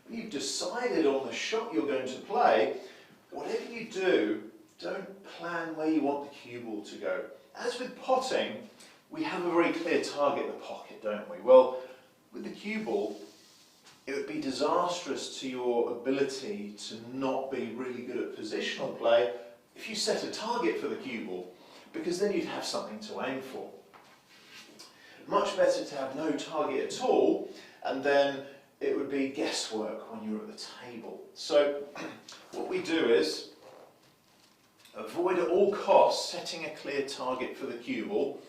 when you've decided on the shot you're going to play, whatever you do, don't plan where you want the cue ball to go. As with potting, we have a very clear target in the pocket, don't we? Well, with the cue ball, it would be disastrous to your ability to not be really good at positional play if you set a target for the cue ball, because then you'd have something to aim for. Much better to have no target at all, and then it would be guesswork when you're at the table. So what we do is avoid at all costs setting a clear target for the cue ball.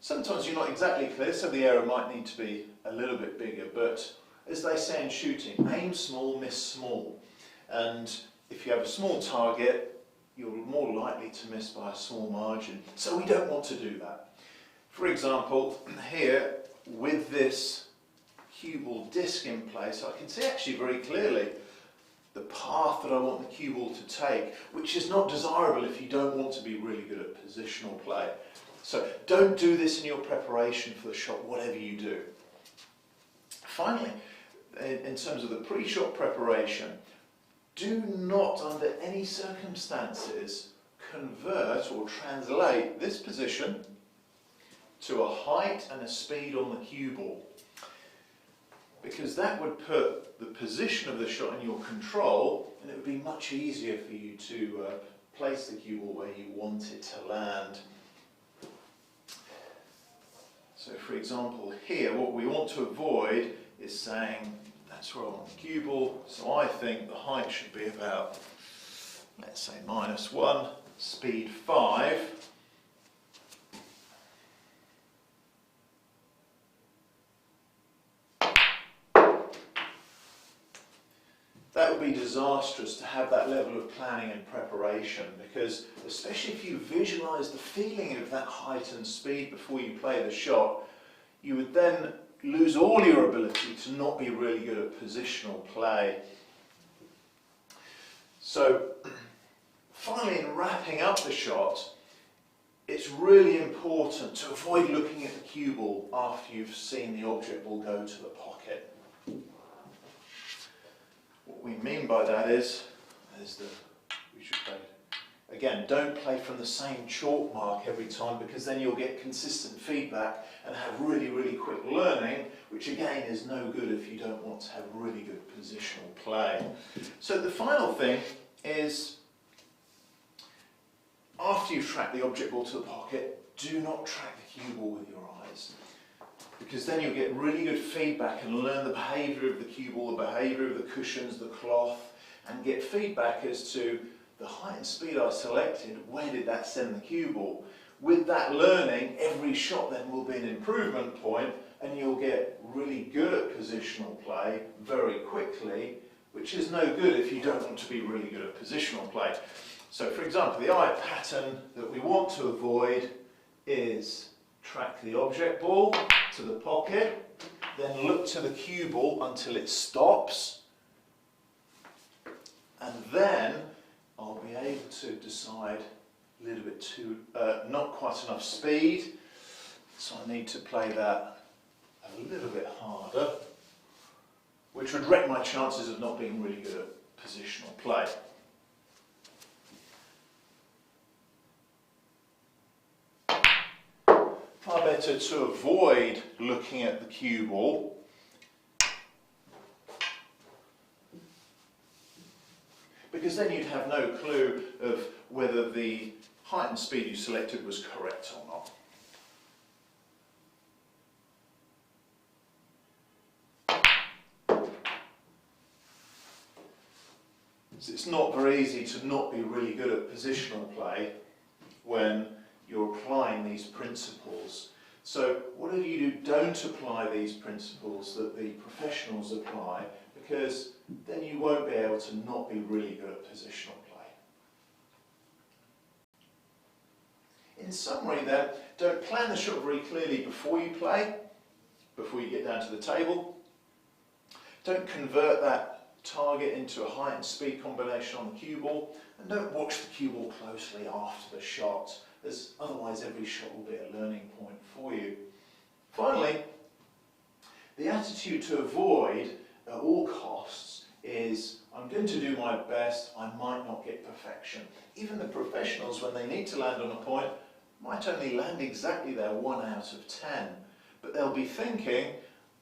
Sometimes you're not exactly clear, so the error might need to be a little bit bigger, but as they say in shooting, aim small, miss small. And if you have a small target, you're more likely to miss by a small margin. So we don't want to do that. For example, here with this cue ball disc in place, I can see actually very clearly the path that I want the cue ball to take, which is not desirable if you don't want to be really good at positional play. So don't do this in your preparation for the shot, whatever you do. Finally, in terms of the pre-shot preparation, do not under any circumstances convert or translate this position to a height and a speed on the cue ball, because that would put the position of the shot in your control, and it would be much easier for you to place the cue ball where you want it to land. So for example here, what we want to avoid is saying that's where I want the cue ball, so I think the height should be about, let's say, -1, speed 5. That would be disastrous to have that level of planning and preparation, because especially if you visualise the feeling of that height and speed before you play the shot, you would then lose all your ability to not be really good at positional play. So finally, in wrapping up the shot, it's really important to avoid looking at the cue ball after you've seen the object ball go to the pocket. What we mean by that is we should play. Again, don't play from the same chalk mark every time, because then you'll get consistent feedback and have really, really quick learning, which again is no good if you don't want to have really good positional play. So the final thing is, after you've tracked the object ball to the pocket, do not track the cue ball with your eyes, because then you'll get really good feedback and learn the behaviour of the cue ball, the behaviour of the cushions, the cloth, and get feedback as to the height and speed I selected, where did that send the cue ball? With that learning, every shot then will be an improvement point, and you'll get really good at positional play very quickly, which is no good if you don't want to be really good at positional play. So for example, the eye pattern that we want to avoid is track the object ball to the pocket, then look to the cue ball until it stops, and then I'll be able to decide a little bit too, not quite enough speed, so I need to play that a little bit harder, which would wreck my chances of not being really good at positional play. Far better to avoid looking at the cue ball, because then you'd have no clue of whether the height and speed you selected was correct or not. So it's not very easy to not be really good at positional play when you're applying these principles. So whatever you do, don't apply these principles that the professionals apply, because then you won't be able to not be really good at positional play. In summary then, don't plan the shot very clearly before you play, before you get down to the table. Don't convert that target into a height and speed combination on the cue ball, and don't watch the cue ball closely after the shot, as otherwise every shot will be a learning point for you. Finally, the attitude to avoid at all costs is I'm going to do my best, I might not get perfection. Even the professionals, when they need to land on a point, might only land exactly their 1 out of 10. But they'll be thinking,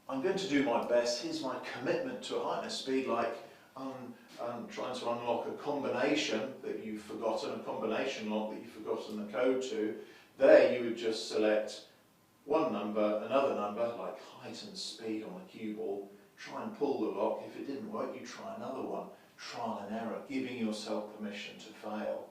I'm going to do my best, here's my commitment to a height and a speed, like trying to unlock a combination that you've forgotten, a combination lock that you've forgotten the code to. There you would just select one number, another number, like height and speed on the cue ball, try and pull the lock. If it didn't work, you try another one. Trial and error, giving yourself permission to fail.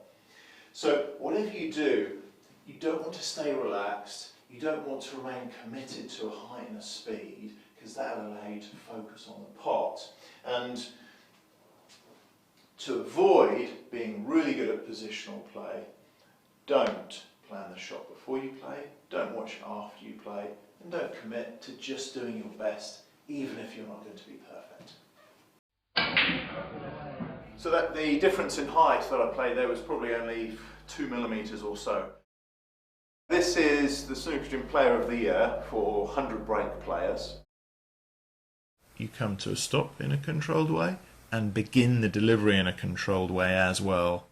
So whatever you do, you don't want to stay relaxed, you don't want to remain committed to a height and a speed, because that'll allow you to focus on the pot. And to avoid being really good at positional play, don't plan the shot before you play, don't watch it after you play, and don't commit to just doing your best, even if you're not going to be perfect. So that the difference in height that I played there was probably only 2 millimeters or so. This is the Snooker Gym Player of the Year for 100 break players. You come to a stop in a controlled way and begin the delivery in a controlled way as well.